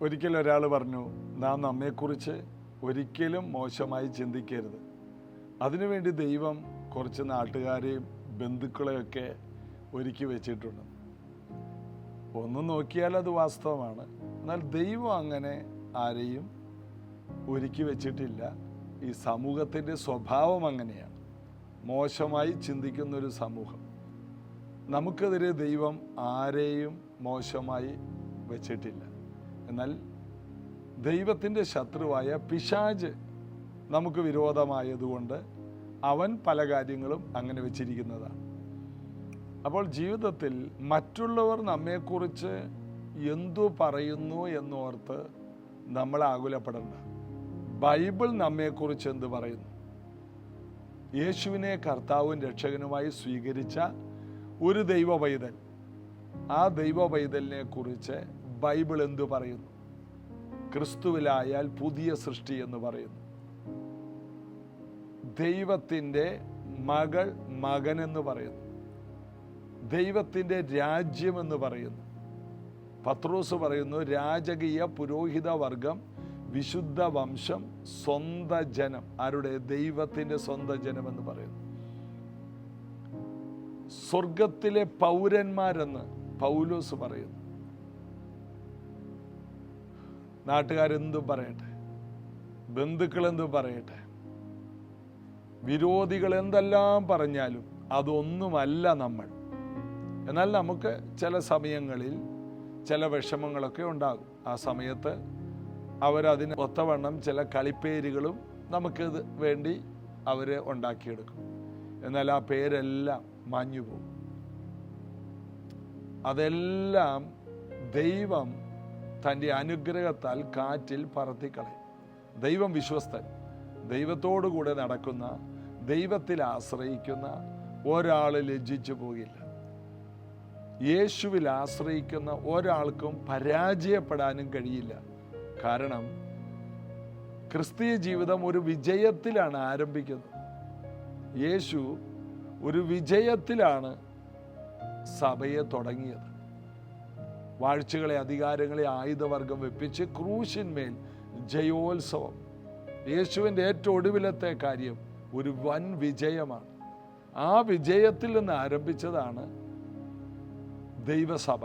ഒരിക്കൽ ഒരാൾ പറഞ്ഞു, നാം നമ്മെക്കുറിച്ച് ഒരിക്കലും മോശമായി ചിന്തിക്കരുത്. അതിനുവേണ്ടി ദൈവം കുറച്ച് നാട്ടുകാരെയും ബന്ധുക്കളെയൊക്കെ ഒരുക്കി വെച്ചിട്ടുണ്ട്. ഒന്ന് നോക്കിയാൽ അത് വാസ്തവമാണ്. എന്നാൽ ദൈവം അങ്ങനെ ആരെയും ഒരുക്കി വെച്ചിട്ടില്ല. ഈ സമൂഹത്തിൻ്റെ സ്വഭാവം അങ്ങനെയാണ്, മോശമായി ചിന്തിക്കുന്നൊരു സമൂഹം. നമുക്കെതിരെ ദൈവം ആരെയും മോശമായി വെച്ചിട്ടില്ല. എന്നാൽ ദൈവത്തിൻ്റെ ശത്രുവായ പിശാച് നമുക്ക് വിരോധമായതുകൊണ്ട് അവൻ പല കാര്യങ്ങളും അങ്ങനെ വെച്ചിരിക്കുന്നതാണ്. അപ്പോൾ ജീവിതത്തിൽ മറ്റുള്ളവർ നമ്മെക്കുറിച്ച് എന്തു പറയുന്നു എന്നോർത്ത് നമ്മൾ ആകുലപ്പെടേണ്ട. ബൈബിൾ നമ്മെക്കുറിച്ച് എന്ത് പറയുന്നു? യേശുവിനെ കർത്താവും രക്ഷകനുമായി സ്വീകരിച്ച ഒരു ദൈവ പൈതൽ, ആ ദൈവ പൈതലിനെ കുറിച്ച് ബൈബിൾ എന്തു പറയുന്നു? ക്രിസ്തുവിലായാൽ പുതിയ സൃഷ്ടി എന്ന് പറയുന്നു. ദൈവത്തിൻ്റെ മകൾ, മകനെന്ന് പറയുന്നു. ദൈവത്തിൻ്റെ രാജ്യമെന്ന് പറയുന്നു. പത്രോസ് പറയുന്നു, രാജകീയ പുരോഹിത വർഗം, വിശുദ്ധ വംശം, സ്വന്തം ജനം. ആരുടെ? ദൈവത്തിൻ്റെ സ്വന്തം ജനമെന്ന് പറയുന്നു. സ്വർഗത്തിലെ പൗരന്മാരെന്ന് പൗലോസ് പറയുന്നു. നാട്ടുകാരെന്തും പറയട്ടെ, ബന്ധുക്കളെന്തും പറയട്ടെ, വിരോധികൾ എന്തെല്ലാം പറഞ്ഞാലും അതൊന്നുമല്ല നമ്മൾ. എന്നാൽ നമുക്ക് ചില സമയങ്ങളിൽ ചില വിഷമങ്ങളൊക്കെ ഉണ്ടാകും. ആ സമയത്ത് അവരതിന് ഒത്തവണ്ണം ചില കളിപ്പേരുകളും നമുക്ക് വേണ്ടി അവർ ഉണ്ടാക്കിയെടുക്കും. എന്നാൽ ആ പേരെല്ലാം മാഞ്ഞുപോകും. അതെല്ലാം ദൈവം തൻ്റെ അനുഗ്രഹത്താൽ കാറ്റിൽ പറത്തിക്കളയും. ദൈവം വിശ്വസ്തൻ. ദൈവത്തോടു കൂടെ നടക്കുന്ന, ദൈവത്തിൽ ആശ്രയിക്കുന്ന ഒരാൾ ലജ്ജിച്ചു പോകില്ല. യേശുവിൽ ആശ്രയിക്കുന്ന ഒരാൾക്കും പരാജയപ്പെടാനും കഴിയില്ല. കാരണം ക്രിസ്തീയ ജീവിതം ഒരു വിജയത്തിലാണ് ആരംഭിക്കുന്നത്. യേശു ഒരു വിജയത്തിലാണ് സഭയെ തുടങ്ങിയത്. വാഴ്ചകളെ, അധികാരങ്ങളെ ആയുധവർഗം വെപ്പിച്ച് ക്രൂശിന്മേൽ ജയോത്സവം. യേശുവിൻ്റെ ഏറ്റവും ഒടുവിലത്തെ കാര്യം ഒരു വൻ വിജയമാണ്. ആ വിജയത്തിൽ നിന്ന് ആരംഭിച്ചതാണ് ദൈവസഭ.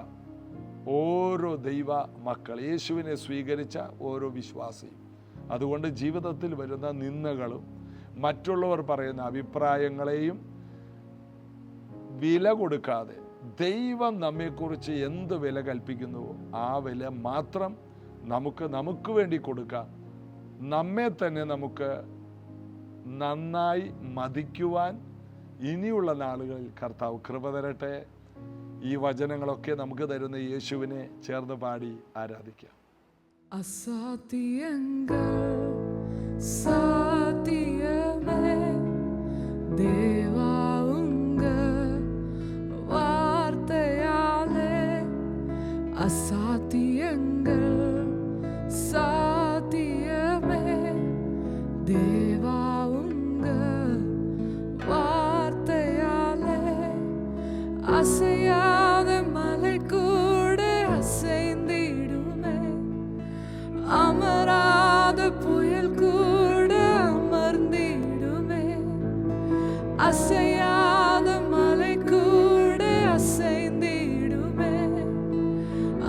ഓരോ ദൈവ മക്കൾ, യേശുവിനെ സ്വീകരിച്ച ഓരോ വിശ്വാസിയും. അതുകൊണ്ട് ജീവിതത്തിൽ വരുന്ന നിന്ദകളും മറ്റുള്ളവർ പറയുന്ന അഭിപ്രായങ്ങളെയും വില കൊടുക്കാതെ ദൈവം നമ്മെക്കുറിച്ച് എന്ത് വില കൽപ്പിക്കുന്നുവോ ആ വില മാത്രം നമുക്ക് വേണ്ടി കൊടുക്കാം. നമ്മെ തന്നെ നമുക്ക് നന്നായി മതിക്കുവാൻ ഇനിയുള്ള നാളുകളിൽ കർത്താവ് കൃപ തരട്ടെ. ഈ വചനങ്ങളൊക്കെ നമുക്ക് തരുന്ന യേശുവിനെ ചേർന്ന് പാടി ആരാധിക്കാം. അസാധ്യങ്ങൾ സാധ്യമേ, ദേവാ ഉങ്ക വാർത്തയാലേ. അസാധ്യങ്ങൾ സാധ്യമേ, ദേവാ ഉങ്ക വാർത്തയാലേ. அசையாத மலை கூட அசைந்திடுமே, அமராத புயல் கூட அமர்ந்திடுமே. அசையாத மலை கூட அசைந்திடுமே,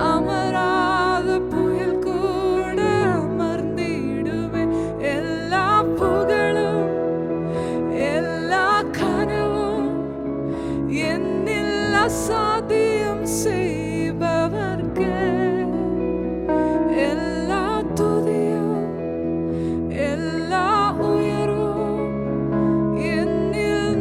அமராத புயல் கூட அமர்ந்திடுமே. எல்லா புகழும் எல்லா கனவும் அசாத்தியம் செய்பவர்க்கு எல்லா துதியும் எல்லா உயர்வும் என்னில்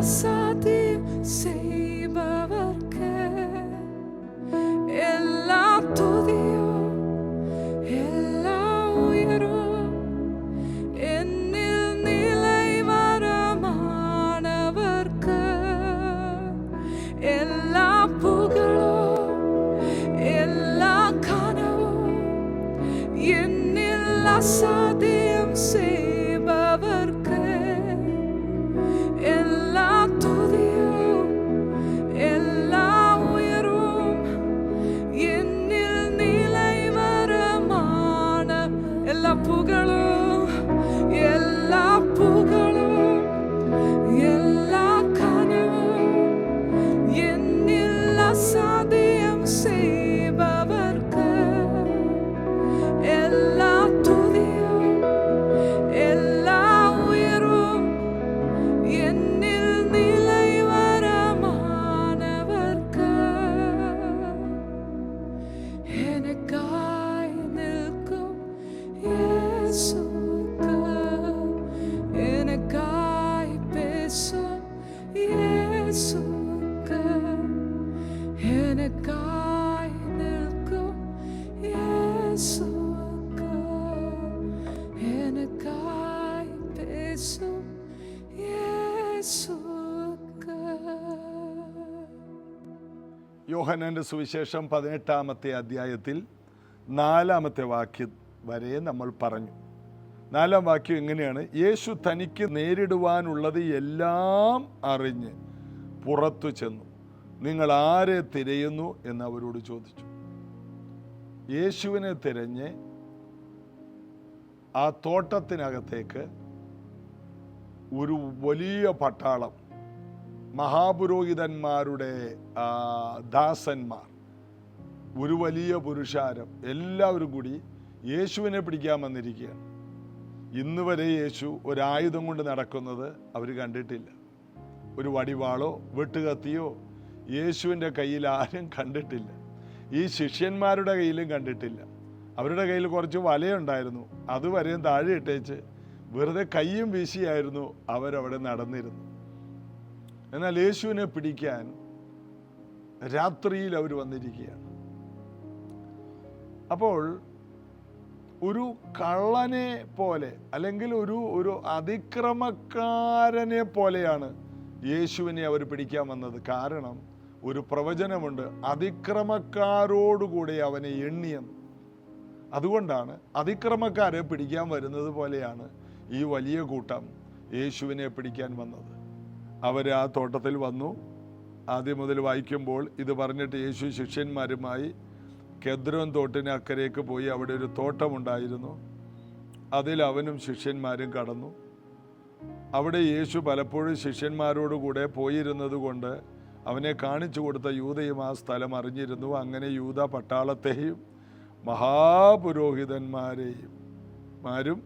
அசாத்தியம் செய்பவர்க்கு எல்லா துதியும் எல்லா உயரும் என்னில் நிலைவரமானவர்க்கு எல்லா புகழும் எல்லா கனவும் என்னில் அசாத்தியம் செய்பவர்க்கு எல்லா துதியும் எல்லா உயரும் என்னில் நிலைவரமான எல்லா புகழும் எல்லா புகழும் எல்லா கனவும் என்னில் அசாத்தியம் செய்பவர்க்கு எல்லா துதியும் எல்லா உயரும் என்னில் நிலைவரமானவர்க்கு எனக்காய் நிற்கும் இயேசுவுக்கு எனக்காய் பேசும் இயேசுவுக்கு எனக்காய் நிற்கும் இயேசுவுக்கு எனக்காய் பேசும் இயேசுவுக்கு. യോഹന്നാന്റെ സുവിശേഷം 18-ാമത്തെ അധ്യായത്തിൽ 4-ാമത്തെ വാക്യം വരെ നമ്മൾ പറഞ്ഞു. 4-ാം വാക്യം എങ്ങനെയാണ്? യേശു തനിക്ക് നേരിടുവാനുള്ളത് എല്ലാം അറിഞ്ഞ് പുറത്തു ചെന്നു. നിങ്ങൾ ആരെ തിരയുന്നു എന്ന് അവരോട് ചോദിച്ചു. യേശുവിനെ തിരഞ്ഞ് ആ തോട്ടത്തിനകത്തേക്ക് ഒരു വലിയ പട്ടാളം, മഹാപുരോഹിതന്മാരുടെ ദാസന്മാർ, ഒരു വലിയ പുരുഷാരം, എല്ലാവരും കൂടി യേശുവിനെ പിടിക്കാൻ വന്നിരിക്കുകയാണ്. ഇന്ന് വരെ യേശു ഒരായുധം കൊണ്ട് നടക്കുന്നത് അവർ കണ്ടിട്ടില്ല. ഒരു വടിവാളോ വെട്ടുകത്തിയോ യേശുവിൻ്റെ കയ്യിൽ ആരും കണ്ടിട്ടില്ല. ഈ ശിഷ്യന്മാരുടെ കയ്യിലും കണ്ടിട്ടില്ല. അവരുടെ കയ്യിൽ കുറച്ച് വലയുണ്ടായിരുന്നു, അതുവരെയും താഴെ ഇട്ടേച്ച് വെറുതെ കയ്യും വീശിയായിരുന്നു അവരവിടെ നടന്നിരുന്നു. എന്നാൽ യേശുവിനെ പിടിക്കാൻ രാത്രിയിൽ അവർ വന്നിരിക്കുകയാണ്. അപ്പോൾ ഒരു കള്ളനെ പോലെ അല്ലെങ്കിൽ ഒരു അതിക്രമക്കാരനെ പോലെയാണ് യേശുവിനെ അവർ പിടിക്കാൻ വന്നത്. കാരണം ഒരു പ്രവചനമുണ്ട്, അതിക്രമക്കാരോടുകൂടി അവനെ എണ്ണിയെന്ന്. അതുകൊണ്ടാണ് അതിക്രമക്കാരെ പിടിക്കാൻ വരുന്നത് പോലെയാണ് ഈ വലിയ കൂട്ടം യേശുവിനെ പിടിക്കാൻ വന്നത്. അവർ ആ തോട്ടത്തിൽ വന്നു. ആദ്യം മുതൽ വായിക്കുമ്പോൾ ഇത് പറഞ്ഞിട്ട് യേശു ശിഷ്യന്മാരുമായി കെദ്രോൻ തോട്ടിന് അക്കരയ്ക്ക് പോയി. അവിടെ ഒരു തോട്ടമുണ്ടായിരുന്നു, അതിൽ അവനും ശിഷ്യന്മാരും കടന്നു. അവിടെ യേശു പലപ്പോഴും ശിഷ്യന്മാരോടുകൂടെ പോയിരുന്നത് കൊണ്ട് അവനെ കാണിച്ചു കൊടുത്ത യൂദയും ആ സ്ഥലം അറിഞ്ഞിരുന്നു. അങ്ങനെ യൂദ പട്ടാളത്തെയും മഹാപുരോഹിതന്മാരും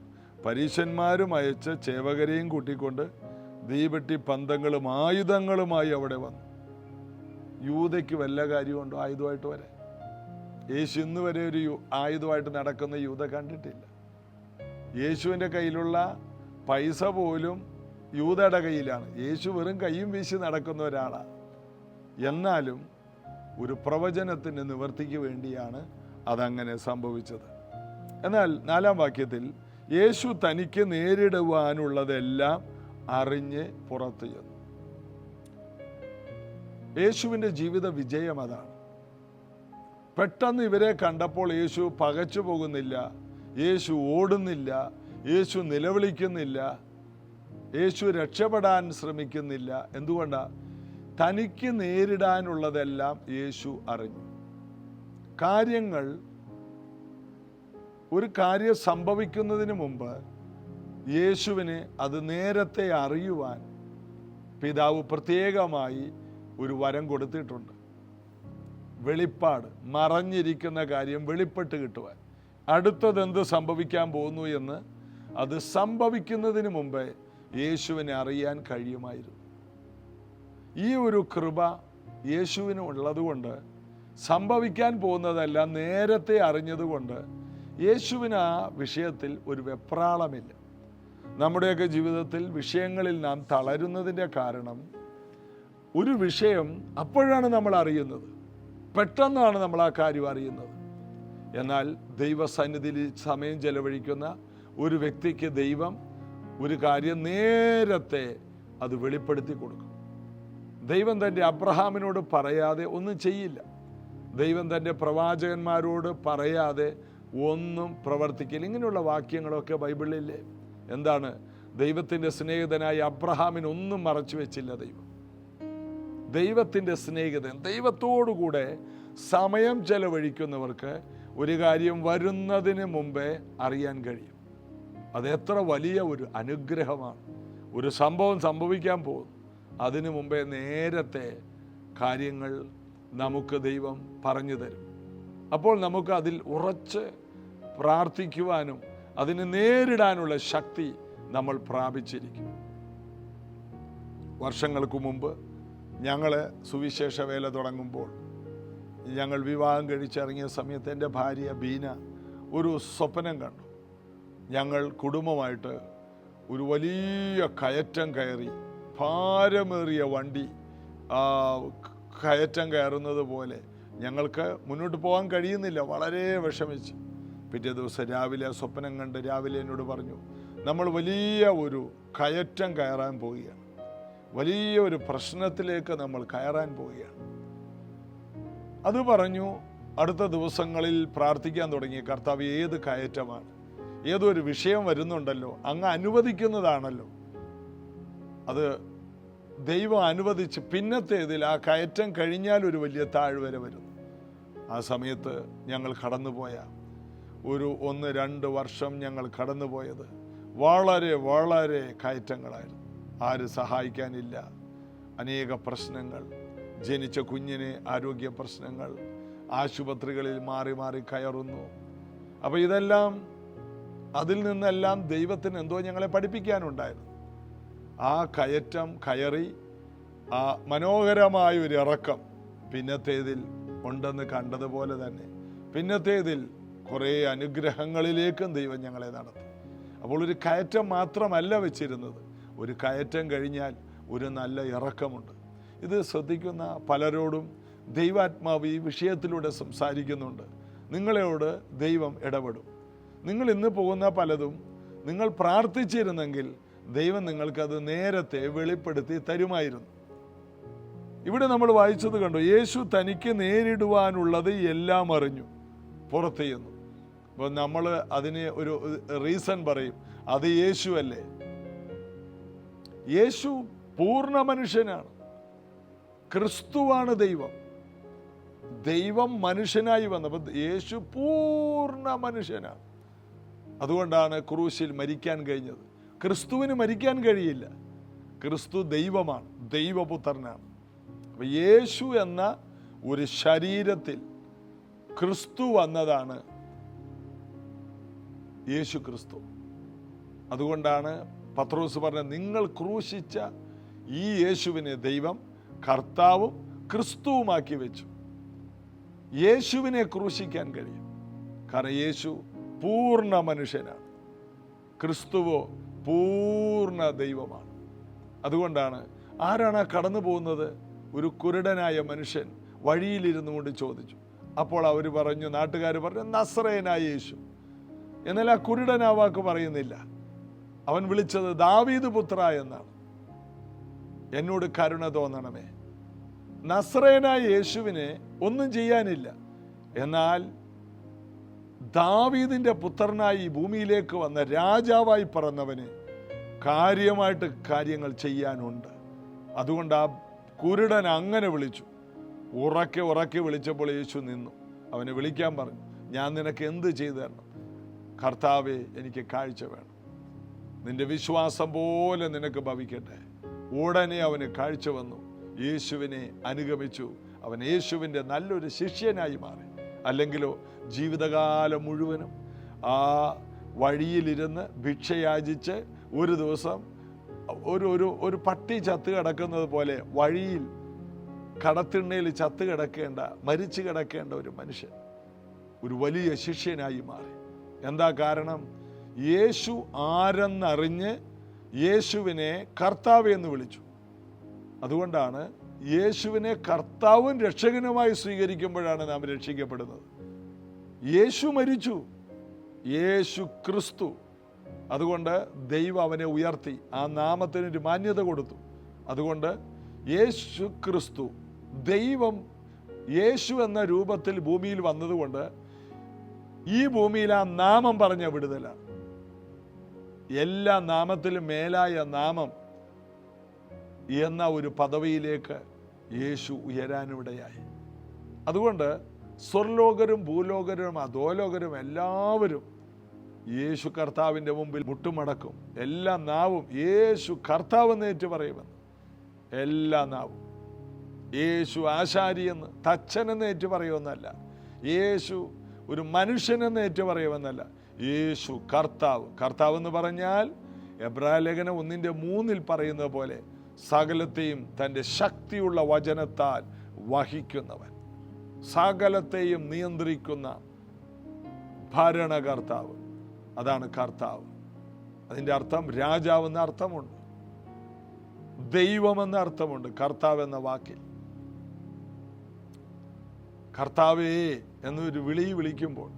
പരീശന്മാരും അയച്ച് ചേവകരെയും കൂട്ടിക്കൊണ്ട് ദീപെട്ടി പന്തങ്ങളും ആയുധങ്ങളുമായി അവിടെ വന്നു. യൂദയ്ക്ക് വല്ല കാര്യമുണ്ടോ ആയുധമായിട്ട് വരെ? യേശു ഇന്ന് വരെ ഒരു ആയുധമായിട്ട് നടക്കുന്ന യൂദ കണ്ടിട്ടില്ല. യേശുവിൻ്റെ കയ്യിലുള്ള പൈസ പോലും യൂദയുടെ കയ്യിലാണ്. യേശു വെറും കയ്യും വീശി നടക്കുന്ന ഒരാളാണ്. എന്നാലും ഒരു പ്രവചനത്തിൻ്റെ നിവർത്തിക്ക് വേണ്ടിയാണ് അതങ്ങനെ സംഭവിച്ചത്. എന്നാൽ 4-ാം വാക്യത്തിൽ യേശു തനിക്ക് നേരിടുവാനുള്ളതെല്ലാം അറിഞ്ഞ് പുറത്തു ചെന്നു. യേശുവിൻ്റെ ജീവിത വിജയം അതാണ്. പെട്ടെന്ന് ഇവരെ കണ്ടപ്പോൾ യേശു പകച്ചു പോകുന്നില്ല, യേശു ഓടുന്നില്ല, യേശു നിലവിളിക്കുന്നില്ല, യേശു രക്ഷപ്പെടാൻ ശ്രമിക്കുന്നില്ല. എന്തുകൊണ്ടാണ്? തനിക്ക് നേരിടാനുള്ളതെല്ലാം യേശു അറിഞ്ഞു. ഒരു കാര്യം സംഭവിക്കുന്നതിന് മുമ്പ് യേശുവിന് അത് നേരത്തെ അറിയുവാൻ പിതാവ് പ്രത്യേകമായി ഒരു വരം കൊടുത്തിട്ടുണ്ട്. വെളിപ്പാട്, മറഞ്ഞിരിക്കുന്ന കാര്യം വെളിപ്പെട്ട് കിട്ടുവാൻ, അടുത്തതെന്ത് സംഭവിക്കാൻ പോകുന്നു എന്ന് അത് സംഭവിക്കുന്നതിന് മുമ്പേ യേശുവിനെ അറിയാൻ കഴിയുമായിരുന്നു. ഈ ഒരു കൃപ യേശുവിന് ഉള്ളതുകൊണ്ട് സംഭവിക്കാൻ പോകുന്നതെല്ലാം നേരത്തെ അറിഞ്ഞതുകൊണ്ട് യേശുവിന് ആ വിഷയത്തിൽ ഒരു വെപ്രാളമില്ല. നമ്മുടെയൊക്കെ ജീവിതത്തിൽ വിഷയങ്ങളിൽ നാം തളരുന്നതിൻ്റെ കാരണം ഒരു വിഷയം അപ്പോഴാണ് നമ്മൾ അറിയുന്നത്, പെട്ടെന്നാണ് നമ്മൾ ആ കാര്യം അറിയുന്നത്. എന്നാൽ ദൈവസന്നിധിയിൽ സമയം ചെലവഴിക്കുന്ന ഒരു വ്യക്തിക്ക് ദൈവം ഒരു കാര്യം നേരത്തെ അത് വെളിപ്പെടുത്തി കൊടുക്കും. ദൈവം തൻ്റെ അബ്രഹാമിനോട് പറയാതെ ഒന്നും ചെയ്യില്ല. ദൈവം തൻ്റെ പ്രവാചകന്മാരോട് പറയാതെ ഒന്നും പ്രവർത്തിക്കില്ല. ഇങ്ങനെയുള്ള വാക്യങ്ങളൊക്കെ ബൈബിളിലില്ലേ? എന്താണ്? ദൈവത്തിൻ്റെ സ്നേഹിതനായ അബ്രഹാമിനൊന്നും മറച്ചു വെച്ചില്ല ദൈവം. ദൈവത്തിൻ്റെ സ്നേഹിതൻ, ദൈവത്തോടുകൂടെ സമയം ചെലവഴിക്കുന്നവർക്ക് ഒരു കാര്യം വരുന്നതിന് മുമ്പേ അറിയാൻ കഴിയും. അതെത്ര വലിയ ഒരു അനുഗ്രഹമാണ്. ഒരു സംഭവം സംഭവിക്കാൻ പോകുന്നു, അതിനു മുമ്പേ നേരത്തെ കാര്യങ്ങൾ നമുക്ക് ദൈവം പറഞ്ഞു തരും. അപ്പോൾ നമുക്ക് അതിൽ ഉറച്ച് പ്രാർത്ഥിക്കുവാനും അതിനെ നേരിടാനുള്ള ശക്തി നമ്മൾ പ്രാപിച്ചിരിക്കും. വർഷങ്ങൾക്ക് മുമ്പ് ഞങ്ങൾ സുവിശേഷ വേല തുടങ്ങുമ്പോൾ, ഞങ്ങൾ വിവാഹം കഴിച്ചിറങ്ങിയ സമയത്ത് എൻ്റെ ഭാര്യ ബീന ഒരു സ്വപ്നം കണ്ടു. ഞങ്ങൾ കുടുംബമായിട്ട് ഒരു വലിയ കയറ്റം കയറി, ഭാരമേറിയ വണ്ടി കയറ്റം കയറുന്നത് പോലെ ഞങ്ങൾക്ക് മുന്നോട്ട് പോകാൻ കഴിയുന്നില്ല. വളരെ വിഷമിച്ച് പിറ്റേ ദിവസം രാവിലെ സ്വപ്നം കണ്ട് രാവിലെ എന്നോട് പറഞ്ഞു, നമ്മൾ വലിയ ഒരു കയറ്റം കയറാൻ പോവുകയാണ്, വലിയ ഒരു പ്രശ്നത്തിലേക്ക് നമ്മൾ കയറാൻ പോവുകയാണ്. അത് പറഞ്ഞു. അടുത്ത ദിവസങ്ങളിൽ പ്രാർത്ഥിക്കാൻ തുടങ്ങി, കർത്താവ് ഏത് കയറ്റമാണ്, ഏതൊരു വിഷയം വരുന്നുണ്ടല്ലോ, അങ്ങ് അനുവദിക്കുന്നതാണല്ലോ, അത് ദൈവം അനുവദിച്ച് പിന്നത്തേതിൽ ആ കയറ്റം കഴിഞ്ഞാൽ ഒരു വലിയ താഴ്വര വരുന്നു. ആ സമയത്ത് ഞങ്ങൾ കടന്നുപോയ ഒരു 1-2 വർഷം ഞങ്ങൾ കടന്നുപോയത് വളരെ വളരെ കയറ്റങ്ങളായിരുന്നു. ആര് സഹായിക്കാനില്ല, അനേക പ്രശ്നങ്ങൾ, ജനിച്ച കുഞ്ഞിന് ആരോഗ്യ പ്രശ്നങ്ങൾ, ആശുപത്രികളിൽ മാറി മാറി കയറുന്നു. അപ്പോൾ ഇതെല്ലാം, അതിൽ നിന്നെല്ലാം ദൈവത്തിന് എന്തോ ഞങ്ങളെ പഠിപ്പിക്കാനുണ്ടായിരുന്നു. ആ കയറ്റം കയറി ആ മനോഹരമായ ഒരു ഇറക്കം പിന്നത്തേതിൽ ഉണ്ടെന്ന് കണ്ടതുപോലെ തന്നെ പിന്നത്തേതിൽ കുറേ അനുഗ്രഹങ്ങളിലേക്കും ദൈവം ഞങ്ങളെ നടത്തി. അപ്പോൾ ഒരു കയറ്റം മാത്രമല്ല വെച്ചിരുന്നത്, ഒരു കയറ്റം കഴിഞ്ഞാൽ ഒരു നല്ല ഇറക്കമുണ്ട്. ഇത് ശ്രദ്ധിക്കുന്ന പലരോടും ദൈവാത്മാവ് ഈ വിഷയത്തിലൂടെ സംസാരിക്കുന്നുണ്ട്. നിങ്ങളോട് ദൈവം ഇടപെടും. നിങ്ങൾ ഇന്ന് പോകുന്ന പലതും നിങ്ങൾ പ്രാർത്ഥിച്ചിരുന്നെങ്കിൽ ദൈവം നിങ്ങൾക്കത് നേരത്തെ വെളിപ്പെടുത്തി തരുമായിരുന്നു. ഇവിടെ നമ്മൾ വായിച്ചത് കണ്ടു, യേശു തനിക്ക് നേരിടുവാനുള്ളത് എല്ലാം അറിഞ്ഞു പുറത്തു ചെന്നു. അപ്പോൾ നമ്മൾ അതിന് ഒരു റീസൺ പറയും, അത് യേശു അല്ലേ? യേശു പൂർണ്ണ മനുഷ്യനാണ്. ക്രിസ്തുവാണ് ദൈവം. ദൈവം മനുഷ്യനായി വന്നപ്പോൾ യേശു പൂർണ്ണ മനുഷ്യനാണ്. അതുകൊണ്ടാണ് ക്രൂശിൽ മരിക്കാൻ കഴിഞ്ഞത്. ക്രിസ്തുവിന് മരിക്കാൻ കഴിയില്ല. ക്രിസ്തു ദൈവമാണ്, ദൈവപുത്രനാണ്. അപ്പോൾ യേശു എന്ന ഒരു ശരീരത്തിൽ ക്രിസ്തു വന്നതാണ് യേശു ക്രിസ്തു. അതുകൊണ്ടാണ് പത്രോസ് പറഞ്ഞത്, നിങ്ങൾ ക്രൂശിച്ച ഈ യേശുവിനെ ദൈവം കർത്താവും ക്രിസ്തുവുമാക്കി വെച്ചു. യേശുവിനെ ക്രൂശിക്കാൻ കഴിയും, കാരണം യേശു പൂർണ്ണ മനുഷ്യനാണ്, ക്രിസ്തുവോ പൂർണ്ണ ദൈവമാണ്. അതുകൊണ്ടാണ് ആരാണ് കടന്നു പോകുന്നത്? ഒരു കുരുടനായ മനുഷ്യൻ വഴിയിലിരുന്നു കൊണ്ട് ചോദിച്ചു. അപ്പോൾ അവർ പറഞ്ഞു, നാട്ടുകാർ പറഞ്ഞു, നസറേയനായ യേശു. എന്നാൽ ആ കുരുടൻ ആ വാക്ക് പറയുന്നില്ല. അവൻ വിളിച്ചത് ദാവീദ് പുത്ര എന്നാണ്. എന്നോട് കരുണ തോന്നണമേ. നസറേയനായ യേശുവിനെ ഒന്നും ചെയ്യാനില്ല. എന്നാൽ ദാവീദിന്റെ പുത്രനായി ഈ ഭൂമിയിലേക്ക് വന്ന രാജാവായി പറന്നവന് കാര്യമായിട്ട് കാര്യങ്ങൾ ചെയ്യാനുണ്ട്. അതുകൊണ്ട് ആ കുരുടൻ അങ്ങനെ വിളിച്ചു. ഉറക്കെ ഉറക്കെ വിളിച്ചപ്പോൾ യേശു നിന്നു. അവനെ വിളിക്കാൻ പറഞ്ഞു. ഞാൻ നിനക്ക് എന്ത് ചെയ്തു തരണം? കർത്താവേ, എനിക്ക് കാഴ്ച വേണം. നിന്റെ വിശ്വാസം പോലെ നിനക്ക് ഭവിക്കട്ടെ. ഉടനെ അവന് കാഴ്ച വന്നു. യേശുവിനെ അനുഗമിച്ചു. അവൻ യേശുവിൻ്റെ നല്ലൊരു ശിഷ്യനായി മാറി. അല്ലെങ്കിലോ ജീവിതകാലം മുഴുവനും ആ വഴിയിലിരുന്ന് ഭിക്ഷയാചിച്ച് ഒരു ദിവസം ഒരു പട്ടി ചത്ത് കിടക്കുന്നത് പോലെ വഴിയിൽ കടത്തിണ്ണയിൽ ചത്ത് കിടക്കേണ്ട, മരിച്ചു കിടക്കേണ്ട ഒരു മനുഷ്യൻ ഒരു വലിയ ശിഷ്യനായി മാറി. എന്താ കാരണം? യേശു ആരെന്നറിഞ്ഞ് യേശുവിനെ കർത്താവ് എന്ന് വിളിച്ചു. അതുകൊണ്ടാണ് യേശുവിനെ കർത്താവും രക്ഷകനുമായി സ്വീകരിക്കുമ്പോഴാണ് നാം രക്ഷിക്കപ്പെടുന്നത്. യേശു മരിച്ചു, യേശു ക്രിസ്തു. അതുകൊണ്ട് ദൈവം അവനെ ഉയർത്തി, ആ നാമത്തിനൊരു മാന്യത കൊടുത്തു. അതുകൊണ്ട് യേശു ക്രിസ്തു, ദൈവം യേശു എന്ന രൂപത്തിൽ ഭൂമിയിൽ വന്നതുകൊണ്ട് ഈ ഭൂമിയിൽ ആ നാമം പറഞ്ഞ വിടുതലാണ്. എല്ലാ നാമത്തിലും മേലായ നാമം എന്ന ഒരു പദവിയിലേക്ക് യേശു ഉയരാനിടയായി. അതുകൊണ്ട് സ്വർലോകരും ഭൂലോകരും അധോലോകരും എല്ലാവരും യേശു കർത്താവിൻ്റെ മുമ്പിൽ മുട്ടുമടക്കും. എല്ലാ നാവും യേശു കർത്താവെന്ന് ഏറ്റു പറയുമെന്ന്. എല്ലാ നാവും യേശു ആശാരിയെന്ന്, തച്ചനെന്ന് ഏറ്റു പറയുമെന്നല്ല, യേശു ഒരു മനുഷ്യനെന്ന് ഏറ്റു പറയുമെന്നല്ല, യേശു കർത്താവ്. കർത്താവ് എന്ന് പറഞ്ഞാൽ എബ്രായ ലേഖനം 1:3 പറയുന്നത് പോലെ സകലത്തെയും തൻ്റെ ശക്തിയുള്ള വചനത്താൽ വഹിക്കുന്നവൻ, സകലത്തെയും നിയന്ത്രിക്കുന്ന ഭരണകർത്താവ്. അതാണ് കർത്താവ്. അതിൻ്റെ അർത്ഥം രാജാവെന്ന അർത്ഥമുണ്ട്, ദൈവമെന്ന അർത്ഥമുണ്ട് കർത്താവ് എന്ന വാക്കിൽ. കർത്താവേ എന്നൊരു വിളിക്കുമ്പോൾ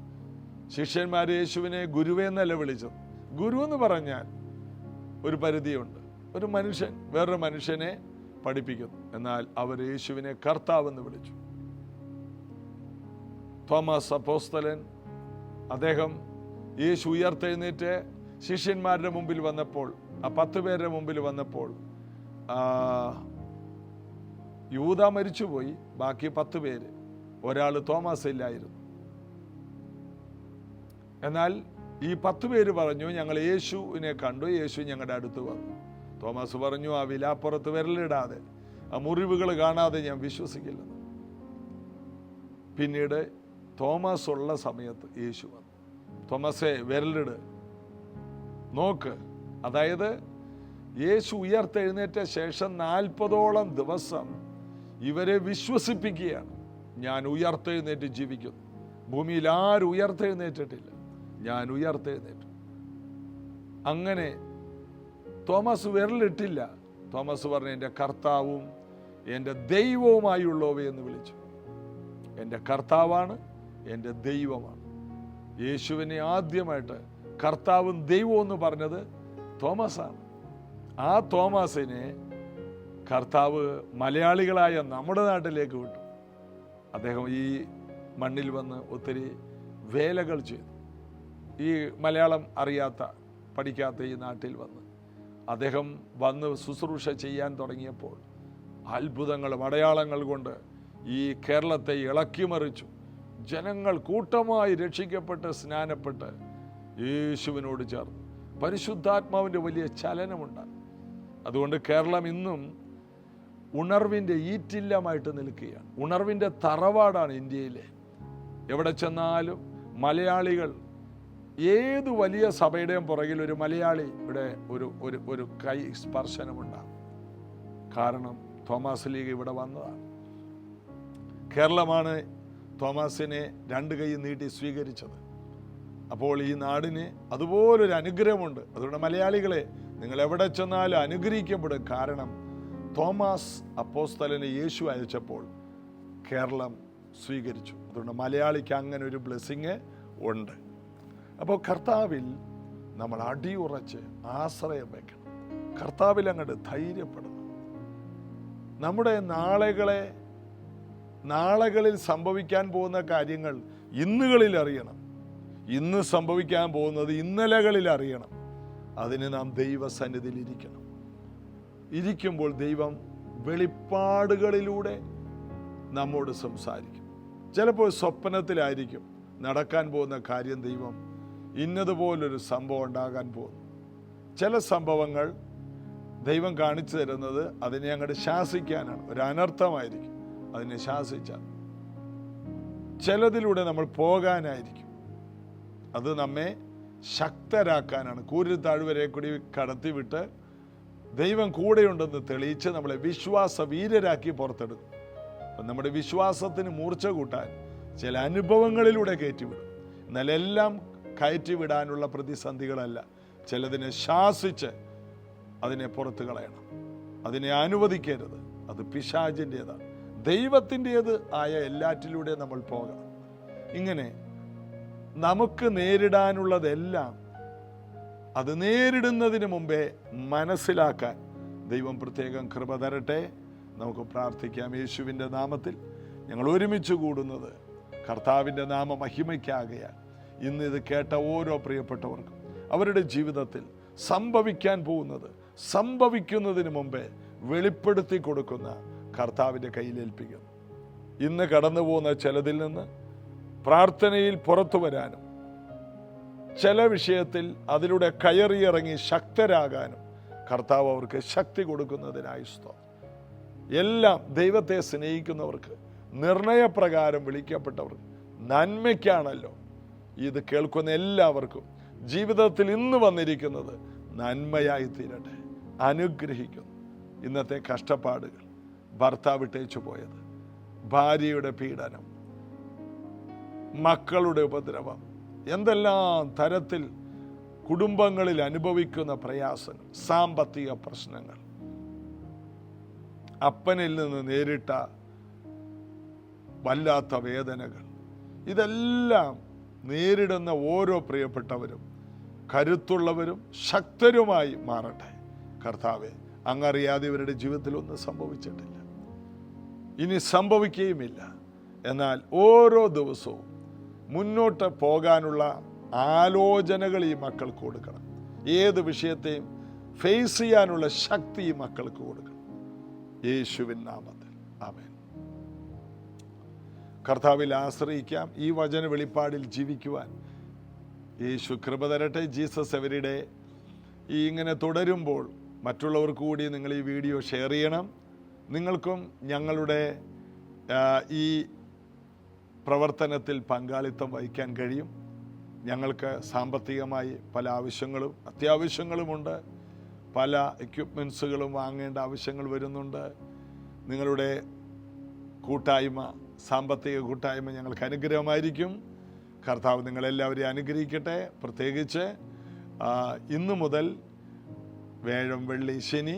ശിഷ്യന്മാർ യേശുവിനെ ഗുരുവെന്നല്ല വിളിച്ചത്. ഗുരു എന്ന് പറഞ്ഞാൽ ഒരു പരിധിയുണ്ട്. ഒരു മനുഷ്യൻ വേറൊരു മനുഷ്യനെ പഠിപ്പിക്കുന്നു. എന്നാൽ അവർ യേശുവിനെ കർത്താവെന്ന് വിളിച്ചു. തോമസ് അപ്പോസ്തലൻ, അദ്ദേഹം യേശു ഉയർത്തെഴുന്നേറ്റ് ശിഷ്യന്മാരുടെ മുമ്പിൽ വന്നപ്പോൾ, ആ 10 പേരുടെ മുമ്പിൽ വന്നപ്പോൾ, യൂദ മരിച്ചുപോയി, ബാക്കി 10 പേര്, ഒരാൾ തോമസ് ഇല്ലായിരുന്നു. എന്നാൽ ഈ 10 പേര് പറഞ്ഞു, ഞങ്ങൾ യേശുവിനെ കണ്ടു, യേശു ഞങ്ങളുടെ അടുത്ത് വന്നു. തോമസ് പറഞ്ഞു, ആ വിലാപ്പുറത്ത് വിരലിടാതെ, ആ മുറിവുകൾ കാണാതെ ഞാൻ വിശ്വസിക്കില്ലെന്ന്. പിന്നീട് തോമസ് ഉള്ള സമയത്ത് യേശു വന്നു. തോമസേ, വിരലിട്, നോക്ക്. അതായത് യേശു ഉയർത്തെഴുന്നേറ്റ ശേഷം 40ഓളം ദിവസം ഇവരെ വിശ്വസിപ്പിക്കുകയാണ്, ഞാൻ ഉയർത്തെഴുന്നേറ്റ് ജീവിക്കുന്നു. ഭൂമിയിൽ ആരും ഉയർത്തെഴുന്നേറ്റിട്ടില്ല, ഞാൻ ഉയർത്തെഴുന്നേറ്റു. അങ്ങനെ തോമസ് വിരലിട്ടില്ല. തോമസ് പറഞ്ഞു, എൻ്റെ കർത്താവും എൻ്റെ ദൈവവുമായുള്ളവേ എന്ന് വിളിച്ചു. എൻ്റെ കർത്താവാണ്, എൻ്റെ ദൈവമാണ്. യേശുവിനെ ആദ്യമായിട്ട് കർത്താവും ദൈവവും എന്ന് പറഞ്ഞത് തോമസാണ്. ആ തോമസിനെ കർത്താവ് മലയാളികളായ നമ്മുടെ നാട്ടിലേക്ക് വിട്ടു. അദ്ദേഹം ഈ മണ്ണിൽ വന്ന് ഒത്തിരി വേലകൾ ചെയ്തു. ഈ മലയാളം അറിയാത്ത, പഠിക്കാത്ത ഈ നാട്ടിൽ വന്ന് അദ്ദേഹം വന്ന് ശുശ്രൂഷ ചെയ്യാൻ തുടങ്ങിയപ്പോൾ അത്ഭുതങ്ങളും അടയാളങ്ങൾ കൊണ്ട് ഈ കേരളത്തെ ഇളക്കിമറിച്ചു. ജനങ്ങൾ കൂട്ടമായി രക്ഷിക്കപ്പെട്ട് സ്നാനപ്പെട്ട് യേശുവിനോട് ചേർന്നു. പരിശുദ്ധാത്മാവിൻ്റെ വലിയ ചലനമുണ്ടായി. അതുകൊണ്ട് കേരളം ഇന്നും ഉണർവിൻ്റെ ഈറ്റില്ലമായിട്ട് നിൽക്കുകയാണ്. ഉണർവിൻ്റെ തറവാടാണ് ഇന്ത്യയിലെ. എവിടെ ചെന്നാലും മലയാളികൾ, ഏത് വലിയ സഭയുടെയും പുറകിൽ ഒരു മലയാളി ഇവിടെ ഒരു കൈ സ്പർശനമുണ്ടാകും. കാരണം തോമസ് ലീഗ് ഇവിടെ വന്നതാണ്. കേരളമാണ് തോമസിനെ 2 കൈ നീട്ടി സ്വീകരിച്ചത്. അപ്പോൾ ഈ നാടിന് അതുപോലൊരു അനുഗ്രഹമുണ്ട്. അതുകൊണ്ട് മലയാളികളെ, നിങ്ങൾ എവിടെ ചെന്നാലും അനുഗ്രഹിക്കപ്പെടും. കാരണം തോമസ് അപ്പോസ്തലനെ യേശു അയച്ചപ്പോൾ കേരളം സ്വീകരിച്ചു. അതുകൊണ്ട് മലയാളിക്ക് അങ്ങനെ ഒരു ബ്ലെസ്സിങ് ഉണ്ട്. അപ്പോൾ കർത്താവിൽ നമ്മൾ അടിയുറച്ച് ആശ്രയം വയ്ക്കണം. കർത്താവിൽ അങ്ങോട്ട് ധൈര്യപ്പെടണം. നമ്മുടെ നാളുകളിൽ സംഭവിക്കാൻ പോകുന്ന കാര്യങ്ങൾ ഇന്നുകളിൽ അറിയണം. ഇന്ന് സംഭവിക്കാൻ പോകുന്നത് ഇന്നലകളിൽ അറിയണം. അതിന് നാം ദൈവസന്നിധിയിൽ ഇരിക്കണം. ഇരിക്കുമ്പോൾ ദൈവം വെളിപ്പാടുകളിലൂടെ നമ്മോട് സംസാരിക്കും. ചിലപ്പോൾ സ്വപ്നത്തിലായിരിക്കും നടക്കാൻ പോകുന്ന കാര്യം. ദൈവം ഇന്നതുപോലൊരു സംഭവം ഉണ്ടാകാൻ പോകുന്നു. ചില സംഭവങ്ങൾ ദൈവം കാണിച്ചു തരുന്നത് അതിനെ അങ്ങോട്ട് ശാസിക്കാനാണ്. ഒരു അനർത്ഥമായിരിക്കും, അതിനെ ശാസിച്ചാൽ. ചിലതിലൂടെ നമ്മൾ പോകാനായിരിക്കും, അത് നമ്മെ ശക്തരാക്കാനാണ്. കൂരിൽ താഴ്വരെ കൂടി കടത്തിവിട്ട് ദൈവം കൂടെയുണ്ടെന്ന് തെളിയിച്ച് നമ്മളെ വിശ്വാസ വീരരാക്കി പുറത്തെടുക്കും. അപ്പം നമ്മുടെ വിശ്വാസത്തിന് മൂർച്ച കൂട്ടാൻ ചില അനുഭവങ്ങളിലൂടെ കയറ്റിവിടും. എന്നാൽ എല്ലാം കയറ്റിവിടാനുള്ള പ്രതിസന്ധികളല്ല. ചിലതിനെ ശാസിച്ച് അതിനെ പുറത്തു കളയണം. അതിനെ അനുവദിക്കരുത്. അത് പിശാചിൻ്റേതാണ്. ദൈവത്തിൻ്റേത് ആയ എല്ലാറ്റിലൂടെ നമ്മൾ പോകണം. ഇങ്ങനെ നമുക്ക് നേരിടാനുള്ളതെല്ലാം അത് നേരിടുന്നതിന് മുമ്പേ മനസ്സിലാക്കാൻ ദൈവം പ്രത്യേകം കൃപ തരട്ടെ. നമുക്ക് പ്രാർത്ഥിക്കാം. യേശുവിൻ്റെ നാമത്തിൽ ഞങ്ങൾ ഒരുമിച്ച് കൂടുന്നത് കർത്താവിൻ്റെ നാമ മഹിമയ്ക്കാകയാൽ ഇന്ന് ഇത് കേട്ട ഓരോ പ്രിയപ്പെട്ടവർക്കും അവരുടെ ജീവിതത്തിൽ സംഭവിക്കാൻ പോകുന്നത് സംഭവിക്കുന്നതിന് മുമ്പേ വെളിപ്പെടുത്തി കൊടുക്കുന്ന കർത്താവിൻ്റെ കയ്യിലേൽപ്പിക്കുന്നു. ഇന്ന് കടന്നു പോകുന്ന ചിലതിൽ നിന്ന് പ്രാർത്ഥനയിൽ പുറത്തു വരാനും ചില വിഷയത്തിൽ അതിലൂടെ കയറിയിറങ്ങി ശക്തരാകാനും കർത്താവ് അവർക്ക് ശക്തി കൊടുക്കുന്നതിനായി സ്തോത്രം. എല്ലാം ദൈവത്തെ സ്നേഹിക്കുന്നവർക്ക്, നിർണയപ്രകാരം വിളിക്കപ്പെട്ടവർക്ക് നന്മയ്ക്കാണല്ലോ. ഇത് കേൾക്കുന്ന എല്ലാവർക്കും ജീവിതത്തിൽ ഇന്ന് വന്നിരിക്കുന്നത് നന്മയായി തീരട്ടെ. അനുഗ്രഹിക്കുന്നു. ഇന്നത്തെ കഷ്ടപ്പാടുകൾ, ഭർത്താവ് വിട്ടേച്ചു പോയത്, ഭാര്യയുടെ പീഡനം, മക്കളുടെ ഉപദ്രവം, എന്തെല്ലാം തരത്തിൽ കുടുംബങ്ങളിൽ അനുഭവിക്കുന്ന പ്രയാസങ്ങൾ, സാമ്പത്തിക പ്രശ്നങ്ങൾ, അപ്പനിൽ നിന്ന് നേരിട്ട വല്ലാത്ത വേദനകൾ, ഇതെല്ലാം നേരിടുന്ന ഓരോ പ്രിയപ്പെട്ടവരും കരുത്തുള്ളവരും ശക്തരുമായി മാറട്ടെ. കർത്താവെ, അങ്ങറിയാതെ ഇവരുടെ ജീവിതത്തിൽ ഒന്നും സംഭവിച്ചിട്ടില്ല, ഇനി സംഭവിക്കുകയുമില്ല. എന്നാൽ ഓരോ ദിവസവും മുന്നോട്ട് പോകാനുള്ള ആലോചനകൾ ഈ മക്കൾക്ക് കൊടുക്കണം. ഏത് വിഷയത്തെയും ഫേസ് ചെയ്യാനുള്ള ശക്തി ഈ മക്കൾക്ക് കൊടുക്കണം. യേശുവിൻ നാമത്തിൽ ആമേൻ. കർത്താവിൽ ആശ്രയിക്കാം. ഈ വചന വെളിപ്പാടിൽ ജീവിക്കുവാൻ യേശു കൃപ തരട്ടെ. ജീസസ് എവരിഡേ ഈ ഇങ്ങനെ തുടരുമ്പോൾ മറ്റുള്ളവർക്ക് കൂടി നിങ്ങൾ ഈ വീഡിയോ ഷെയർ ചെയ്യണം. നിങ്ങൾക്കും ഞങ്ങളുടെ ഈ പ്രവർത്തനത്തിൽ പങ്കാളിത്തം വഹിക്കാൻ കഴിയും. ഞങ്ങൾക്ക് സാമ്പത്തികമായി പല ആവശ്യങ്ങളും അത്യാവശ്യങ്ങളുമുണ്ട്. പല എക്യുപ്മെൻസുകളും വാങ്ങേണ്ട ആവശ്യങ്ങൾ വരുന്നുണ്ട്. നിങ്ങളുടെ കൂട്ടായ്മ, സാമ്പത്തിക കൂട്ടായ്മ ഞങ്ങൾക്ക് അനുഗ്രഹമായിരിക്കും. കർത്താവ് നിങ്ങളെല്ലാവരെയും അനുഗ്രഹിക്കട്ടെ. പ്രത്യേകിച്ച് ഇന്നു മുതൽ വ്യാഴം, വെള്ളി, ശനി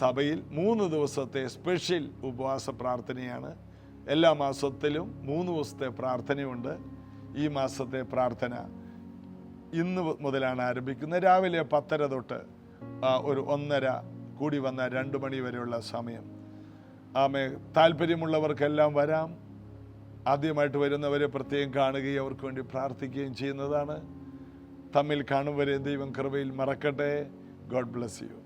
സഭയിൽ 3 ദിവസത്തെ സ്പെഷ്യൽ ഉപവാസ പ്രാർത്ഥനയാണ്. എല്ലാ മാസത്തിലും 3 ദിവസത്തെ പ്രാർത്ഥനയുണ്ട്. ഈ മാസത്തെ പ്രാർത്ഥന ഇന്ന് മുതലാണ് ആരംഭിക്കുന്നത്. രാവിലെ 10:30 തൊട്ട് ഒരു 1:30 കൂടി വന്ന 2 മണി വരെയുള്ള സമയം. താല്പര്യമുള്ളവർക്കെല്ലാം വരാം. ആദ്യമായിട്ട് വരുന്നവരെ പ്രത്യേകം കാണുകയും അവർക്ക് വേണ്ടി പ്രാർത്ഥിക്കുകയും ചെയ്യുന്നതാണ്. തമ്മിൽ കാണും വരെ ദൈവം കൃപയിൽ മറക്കട്ടെ. God bless you.